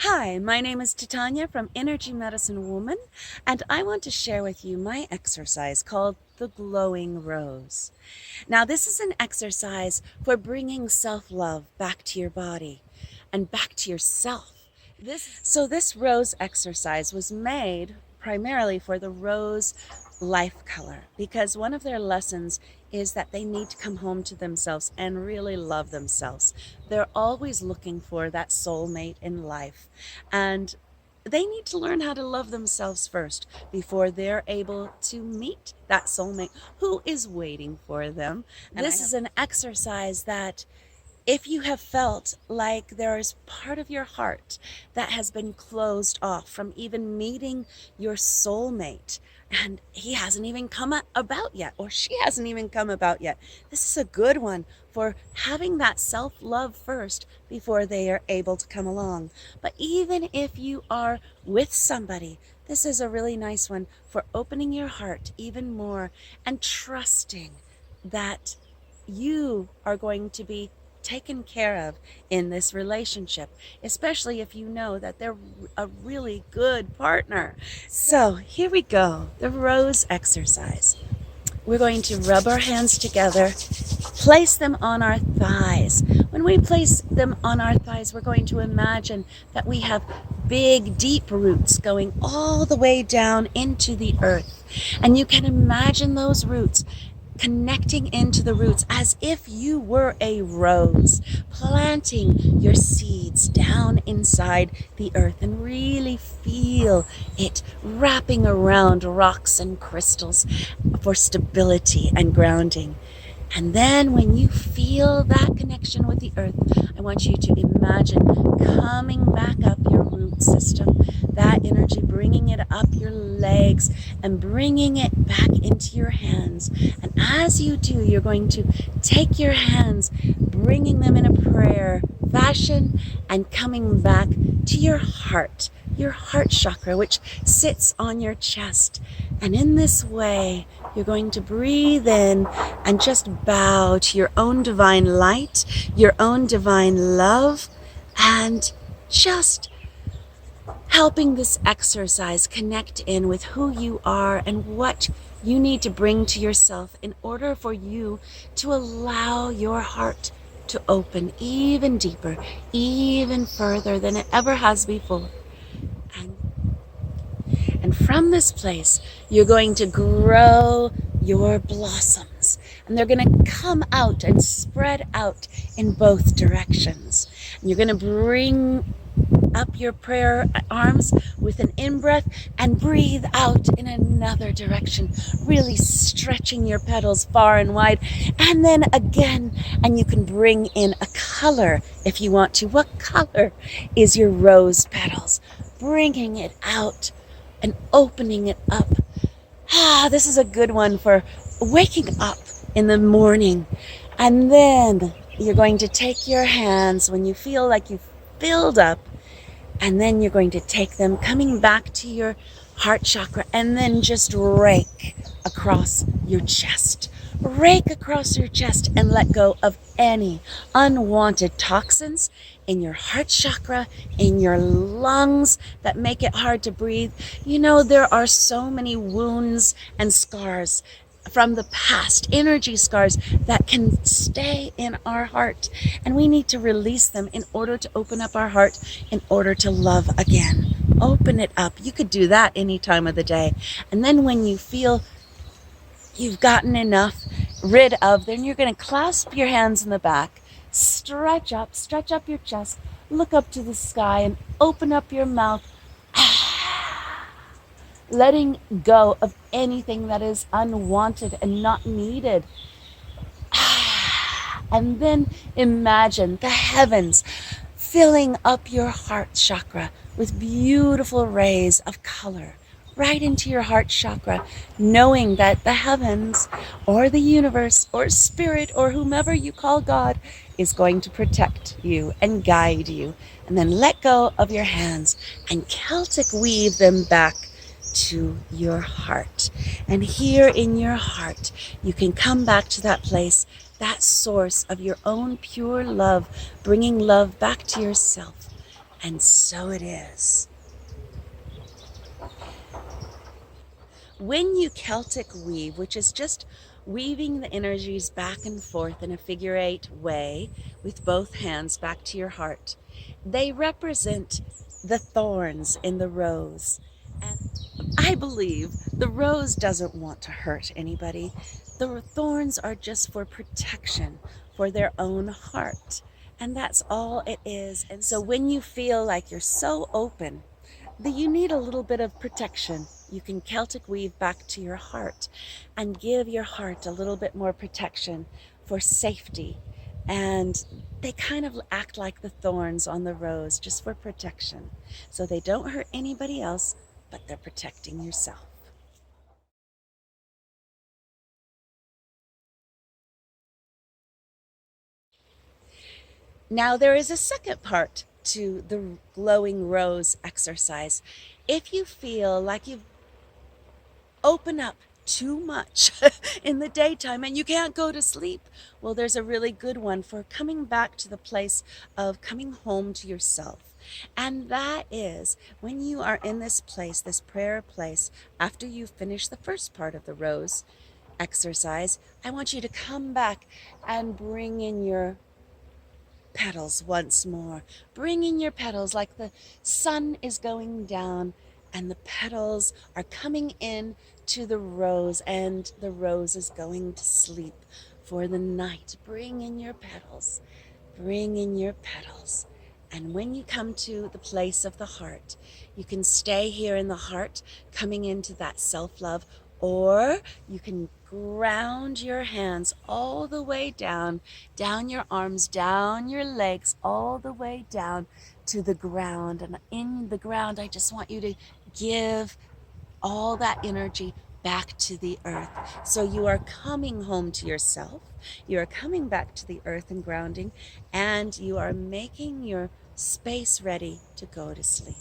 Hi, my name is Titania from Energy Medicine Woman, and I want to share with you my exercise called the Glowing Rose. Now, this is an exercise for bringing self-love back to your body and back to yourself. This rose exercise was made primarily for the rose life color because one of their lessons is that they need to come home to themselves and really love themselves. They're always looking for that soulmate in life, and they need to learn how to love themselves first before they're able to meet that soulmate who is waiting for them. This is an exercise that if you have felt like there is part of your heart that has been closed off from even meeting your soulmate, and he hasn't even come about yet, or she hasn't even come about yet, this is a good one for having that self-love first before they are able to come along. But even if you are with somebody, this is a really nice one for opening your heart even more and trusting that you are going to be taken care of in this relationship, especially if you know that they're a really good partner. So here we go, the rose exercise. We're going to rub our hands together, place them on our thighs. When we place them on our thighs, we're going to imagine that we have big, deep roots going all the way down into the earth. And you can imagine those roots connecting into the roots as if you were a rose, planting your seeds down inside the earth, and really feel it wrapping around rocks and crystals for stability and grounding. And then when you feel that connection with the earth, I want you to imagine coming back up your root system, that energy, bringing it up your legs and bringing it back into your hands. And as you do, you're going to take your hands, bringing them in a prayer fashion and coming back to your heart chakra, which sits on your chest. And in this way, you're going to breathe in and just bow to your own divine light, your own divine love, and just helping this exercise connect in with who you are and what you need to bring to yourself in order for you to allow your heart to open even deeper, even further than it ever has before. And from this place, you're going to grow your blossoms. And they're going to come out and spread out in both directions. And you're going to bring up your prayer arms with an in-breath and breathe out in another direction, really stretching your petals far and wide. And then again, and you can bring in a color if you want to. What color is your rose petals? Bringing it out and opening it up. This is a good one for waking up in the morning. And then you're going to take your hands when you feel like you've filled up, and then you're going to take them coming back to your heart chakra and then just rake across your chest. Rake across your chest and let go of any unwanted toxins in your heart chakra, in your lungs that make it hard to breathe. You know, there are so many wounds and scars from the past, energy scars that can stay in our heart, and we need to release them in order to open up our heart, in order to love again. Open it up. You could do that any time of the day. And then when you feel you've gotten enough rid of, then you're going to clasp your hands in the back, stretch up your chest, look up to the sky, and open up your mouth, letting go of anything that is unwanted and not needed. And then imagine the heavens filling up your heart chakra with beautiful rays of color right into your heart chakra, knowing that the heavens or the universe or spirit or whomever you call God is going to protect you and guide you. And then let go of your hands and Celtic weave them back to your heart. And here in your heart, you can come back to that place, that source of your own pure love, bringing love back to yourself. And so it is. When you Celtic weave, which is just weaving the energies back and forth in a figure eight way with both hands back to your heart, they represent the thorns in the rose. And I believe the rose doesn't want to hurt anybody. The thorns are just for protection for their own heart. And that's all it is. And so when you feel like you're so open that you need a little bit of protection, you can Celtic weave back to your heart and give your heart a little bit more protection for safety. And they kind of act like the thorns on the rose, just for protection. So they don't hurt anybody else, but they're protecting yourself. Now, there is a second part to the glowing rose exercise. If you feel like you've opened up too much in the daytime and you can't go to sleep, well, there's a really good one for coming back to the place of coming home to yourself. And that is when you are in this place, this prayer place, after you finish the first part of the rose exercise, I want you to come back and bring in your petals once more. Bring in your petals like the sun is going down and the petals are coming in to the rose and the rose is going to sleep for the night. Bring in your petals. Bring in your petals. And when you come to the place of the heart, you can stay here in the heart, coming into that self-love, or you can ground your hands all the way down, down your arms, down your legs, all the way down to the ground. And in the ground, I just want you to give all that energy back to the earth. So you are coming home to yourself. You are coming back to the earth and grounding, and you are making your space ready to go to sleep.